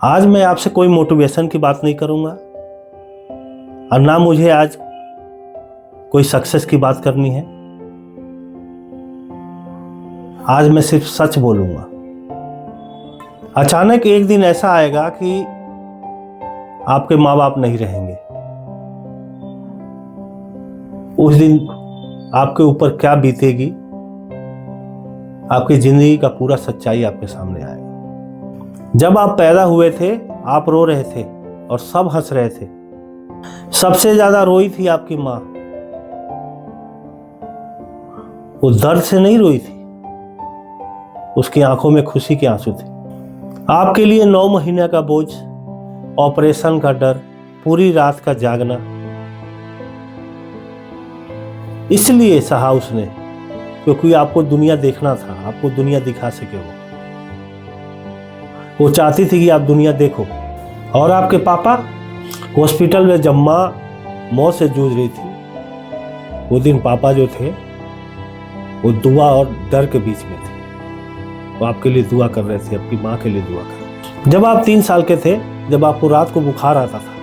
आज मैं आपसे कोई मोटिवेशन की बात नहीं करूंगा और ना मुझे आज कोई सक्सेस की बात करनी है। आज मैं सिर्फ सच बोलूंगा। अचानक एक दिन ऐसा आएगा कि आपके माँ बाप नहीं रहेंगे। उस दिन आपके ऊपर क्या बीतेगी, आपकी जिंदगी का पूरा सच्चाई आपके सामने आएगा। जब आप पैदा हुए थे आप रो रहे थे और सब हंस रहे थे। सबसे ज्यादा रोई थी आपकी माँ। वो दर्द से नहीं रोई थी, उसकी आंखों में खुशी के आंसू थे। आपके लिए 9 महीने का बोझ, ऑपरेशन का डर, पूरी रात का जागना इसलिए सहा उसने क्योंकि आपको दुनिया देखना था, आपको दुनिया दिखा सके। वो चाहती थी कि आप दुनिया देखो। और आपके पापा हॉस्पिटल में जब माँ मौत से जूझ रही थी, वो दिन पापा जो थे वो दुआ और डर के बीच में थे। वो आपके लिए दुआ कर रहे थे, आपकी माँ के लिए दुआ कर रहे थे। जब आप 3 साल के थे, जब आपको रात को बुखार आता था,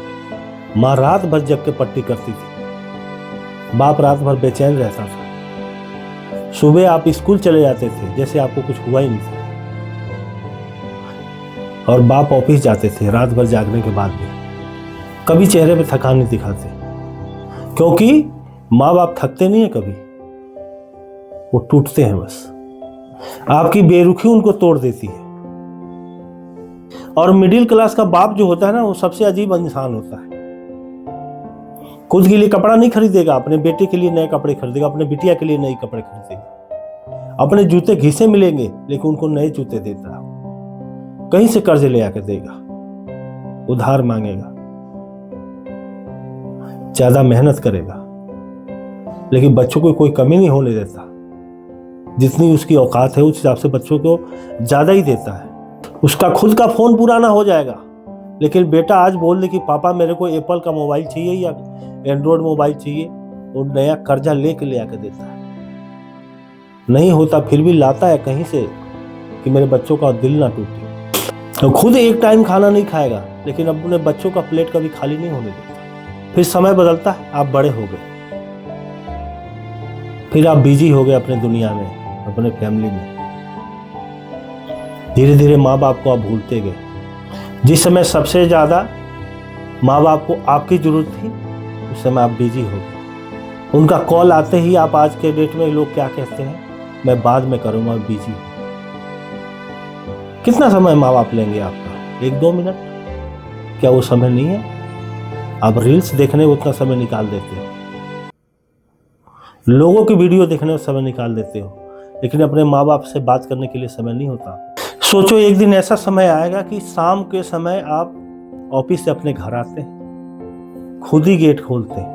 माँ रात भर जग के पट्टी करती थी, बाप रात भर बेचैन रहता था। सुबह आप स्कूल चले जाते थे जैसे आपको कुछ हुआ ही नहीं था, और बाप ऑफिस जाते थे रात भर जागने के बाद भी। कभी चेहरे पे थकान नहीं दिखाते, क्योंकि माँ बाप थकते नहीं है कभी, वो टूटते हैं बस। आपकी बेरुखी उनको तोड़ देती है। और मिडिल क्लास का बाप जो होता है ना, वो सबसे अजीब इंसान होता है। खुद के लिए कपड़ा नहीं खरीदेगा, अपने बेटे के लिए नए कपड़े खरीदेगा, अपने बिटिया के लिए नए कपड़े खरीदेगा। अपने जूते घिसे मिलेंगे लेकिन उनको नए जूते देता है। कहीं से कर्ज ले आकर देगा, उधार मांगेगा, ज्यादा मेहनत करेगा, लेकिन बच्चों को कोई कमी नहीं होने देता। जितनी उसकी औकात है उस हिसाब से बच्चों को ज्यादा ही देता है। उसका खुद का फोन पुराना हो जाएगा, लेकिन बेटा आज बोल दे कि पापा मेरे को एप्पल का मोबाइल चाहिए या एंड्रॉयड मोबाइल चाहिए, वो नया कर्जा लेके ले आकर देता है। नहीं होता फिर भी लाता है कहीं से कि मेरे बच्चों का दिल ना टूटे। तो खुद एक टाइम खाना नहीं खाएगा, लेकिन अपने बच्चों का प्लेट कभी खाली नहीं होने देता। फिर समय बदलता है, आप बड़े हो गए, फिर आप बिजी हो गए अपने दुनिया में, अपने फैमिली में। धीरे धीरे माँ बाप को आप भूलते गए। जिस समय सबसे ज्यादा माँ बाप को आपकी जरूरत थी, उस समय आप बिजी हो गए। उनका कॉल आते ही आप, आज के डेट में लोग क्या कहते हैं, मैं बाद में करूँगा, बिजी हूँ। कितना समय माँ बाप लेंगे आपका? 1-2 मिनट? क्या वो समय नहीं है? आप रील्स देखने में उतना समय निकाल देते हो, लोगों की वीडियो देखने में समय निकाल देते हो, लेकिन अपने माँ बाप से बात करने के लिए समय नहीं होता। सोचो एक दिन ऐसा समय आएगा कि शाम के समय आप ऑफिस से अपने घर आते हैं, खुद ही गेट खोलते हैं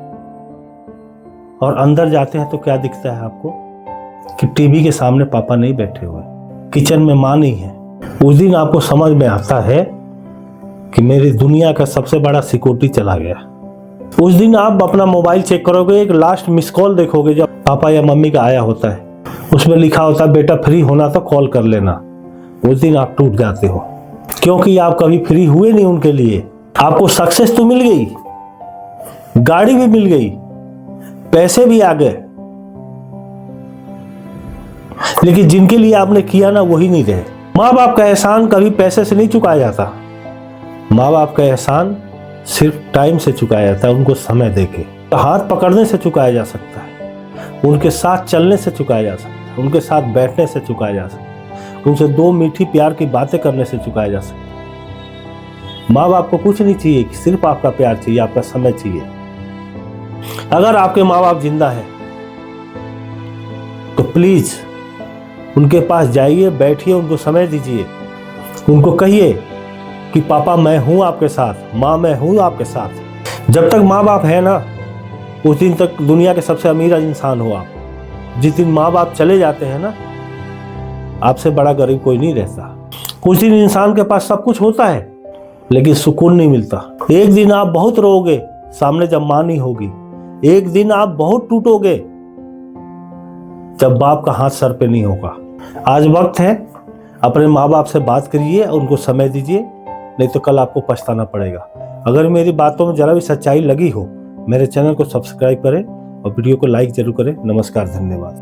और अंदर जाते हैं तो क्या दिखता है आपको कि टीवी के सामने पापा नहीं बैठे हुए, किचन में माँ नहीं है। उस दिन आपको समझ में आता है कि मेरी दुनिया का सबसे बड़ा सिक्योरिटी चला गया। उस दिन आप अपना मोबाइल चेक करोगे, एक लास्ट मिस कॉल देखोगे जब पापा या मम्मी का आया होता है, उसमें लिखा होता है बेटा फ्री होना तो कॉल कर लेना। उस दिन आप टूट जाते हो, क्योंकि आप कभी फ्री हुए नहीं उनके लिए। आपको सक्सेस तो मिल गई, गाड़ी भी मिल गई, पैसे भी आ गए, लेकिन जिनके लिए आपने किया ना वही नहीं रहे। माँ बाप का एहसान कभी पैसे से नहीं चुकाया जाता। माँ बाप का एहसान सिर्फ टाइम से चुकाया जाता है, उनको समय देके। हाथ पकड़ने से चुकाया जा सकता है, उनके साथ चलने से चुकाया जा सकता है, उनके साथ बैठने से चुकाया जा सकता है, उनसे 2 मीठी प्यार की बातें करने से चुकाया जा सकता है। माँ बाप को कुछ नहीं चाहिए, सिर्फ आपका प्यार चाहिए, आपका समय चाहिए। अगर आपके माँ बाप जिंदा है तो प्लीज उनके पास जाइए, बैठिए, उनको समय दीजिए, उनको कहिए कि पापा मैं हूं आपके साथ, माँ मैं हूं आपके साथ। जब तक माँ बाप है ना, उस दिन तक दुनिया के सबसे अमीर इंसान हो आप। जिस दिन माँ बाप चले जाते हैं ना, आपसे बड़ा गरीब कोई नहीं रहता। उस दिन इंसान के पास सब कुछ होता है लेकिन सुकून नहीं मिलता। एक दिन आप बहुत रोओगे सामने जब माँ नहीं होगी, एक दिन आप बहुत टूटोगे जब बाप का हाथ सर पे नहीं होगा। आज वक्त है, अपने माँ बाप से बात करिए, उनको समय दीजिए, नहीं तो कल आपको पछताना पड़ेगा। अगर मेरी बातों में जरा भी सच्चाई लगी हो, मेरे चैनल को सब्सक्राइब करें और वीडियो को लाइक जरूर करें। नमस्कार, धन्यवाद।